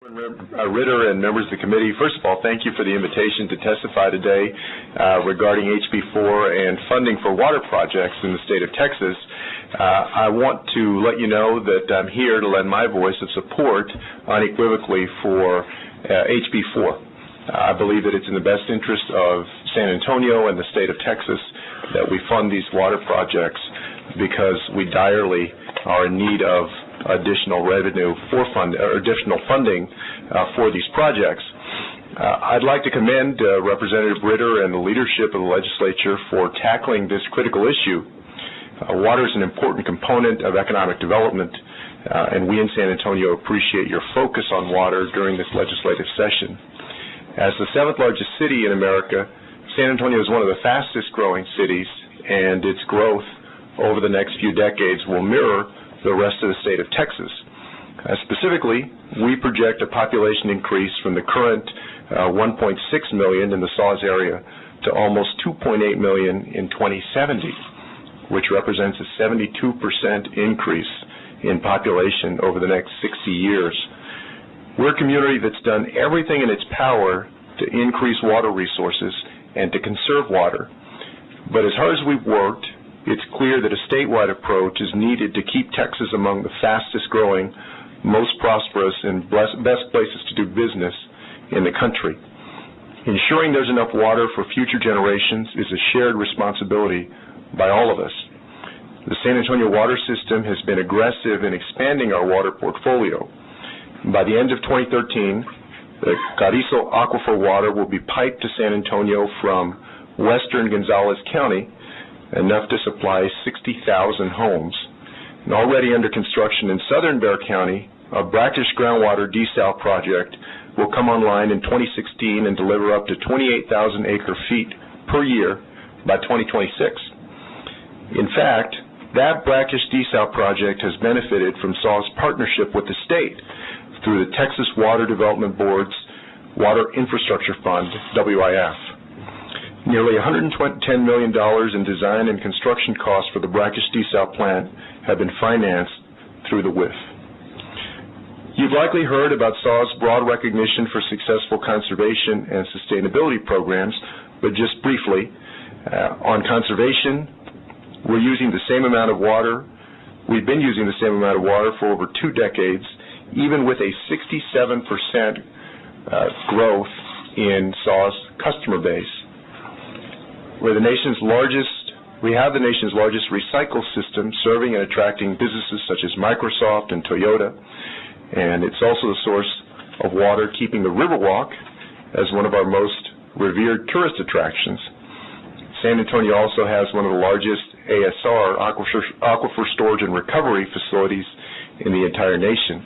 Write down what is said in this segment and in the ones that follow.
Ritter and members of the committee, first of all, thank you for the invitation to testify today regarding HB4 and funding for water projects in the state of Texas. I want to let you know that I'm here to lend my voice of support unequivocally for HB4. I believe that it's in the best interest of San Antonio and the state of Texas that we fund these water projects because we direly are in need of additional revenue for additional funding for these projects. I'd like to commend Representative Ritter and the leadership of the legislature for tackling this critical issue. Water is an important component of economic development, and we in San Antonio appreciate your focus on water during this legislative session. As the 7th largest city in America, San Antonio is one of the fastest growing cities, and its growth over the next few decades will mirror the rest of the state of Texas. Specifically, we project a population increase from the current 1.6 million in the SAWS area to almost 2.8 million in 2070, which represents a 72% increase in population over the next 60 years. We're a community that's done everything in its power to increase water resources and to conserve water. But as hard as we've worked, it's clear that a statewide approach is needed to keep Texas among the fastest growing, most prosperous, and best places to do business in the country. Ensuring there's enough water for future generations is a shared responsibility by all of us. The San Antonio water system has been aggressive in expanding our water portfolio. By the end of 2013, the Carrizo Aquifer water will be piped to San Antonio from western Gonzales County, enough to supply 60,000 homes. And already under construction in southern Bexar County, a brackish groundwater desal project will come online in 2016 and deliver up to 28,000 acre-feet per year by 2026. In fact, that brackish desal project has benefited from SAW's partnership with the state through the Texas Water Development Board's Water Infrastructure Fund, WIF. Nearly $110 million in design and construction costs for the brackish desal plant have been financed through the WIF. You've likely heard about SAW's broad recognition for successful conservation and sustainability programs, but just briefly, on conservation, we're using the same amount of water. We've been using the same amount of water for over 2 decades, even with a 67% growth in SAW's customer base. We have the nation's largest recycle system serving and attracting businesses such as Microsoft and Toyota, and it's also the source of water keeping the Riverwalk as one of our most revered tourist attractions. San Antonio also has one of the largest ASR, aquifer storage and recovery facilities in the entire nation.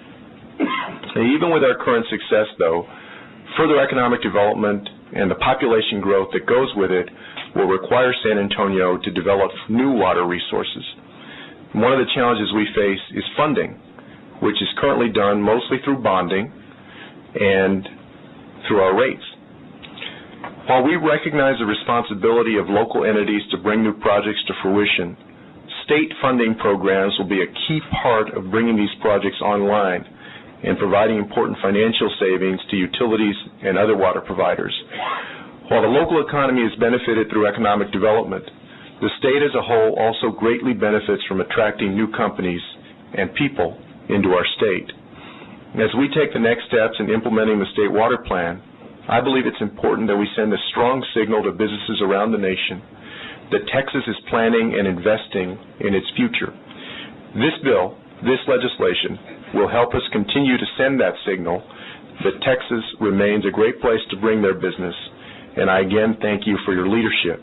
And even with our current success, though, further economic development and the population growth that goes with it will require San Antonio to develop new water resources. One of the challenges we face is funding, which is currently done mostly through bonding and through our rates. While we recognize the responsibility of local entities to bring new projects to fruition, state funding programs will be a key part of bringing these projects online and providing important financial savings to utilities and other water providers. While the local economy has benefited through economic development, the state as a whole also greatly benefits from attracting new companies and people into our state. As we take the next steps in implementing the state water plan, I believe it's important that we send a strong signal to businesses around the nation that Texas is planning and investing in its future. This bill, this legislation, will help us continue to send that signal that Texas remains a great place to bring their business. And I again thank you for your leadership.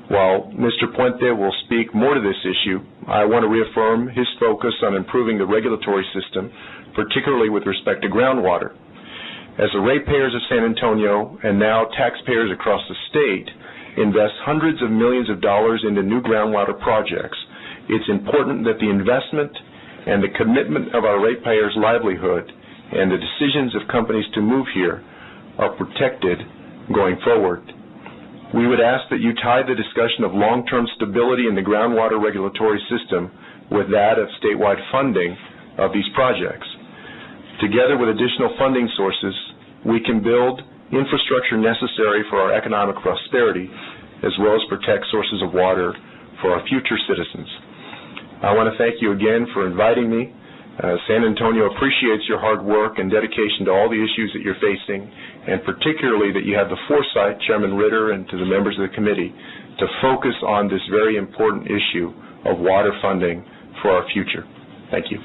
While Mr. Puente will speak more to this issue, I want to reaffirm his focus on improving the regulatory system, particularly with respect to groundwater. As the ratepayers of San Antonio and now taxpayers across the state invest hundreds of millions of dollars into new groundwater projects, it's important that the investment and the commitment of our ratepayers' livelihood and the decisions of companies to move here are protected going forward. We would ask that you tie the discussion of long-term stability in the groundwater regulatory system with that of statewide funding of these projects. Together with additional funding sources, we can build infrastructure necessary for our economic prosperity, as well as protect sources of water for our future citizens. I want to thank you again for inviting me. San Antonio appreciates your hard work and dedication to all the issues that you're facing, and particularly that you have the foresight, Chairman Ritter, and to the members of the committee, to focus on this very important issue of water funding for our future. Thank you.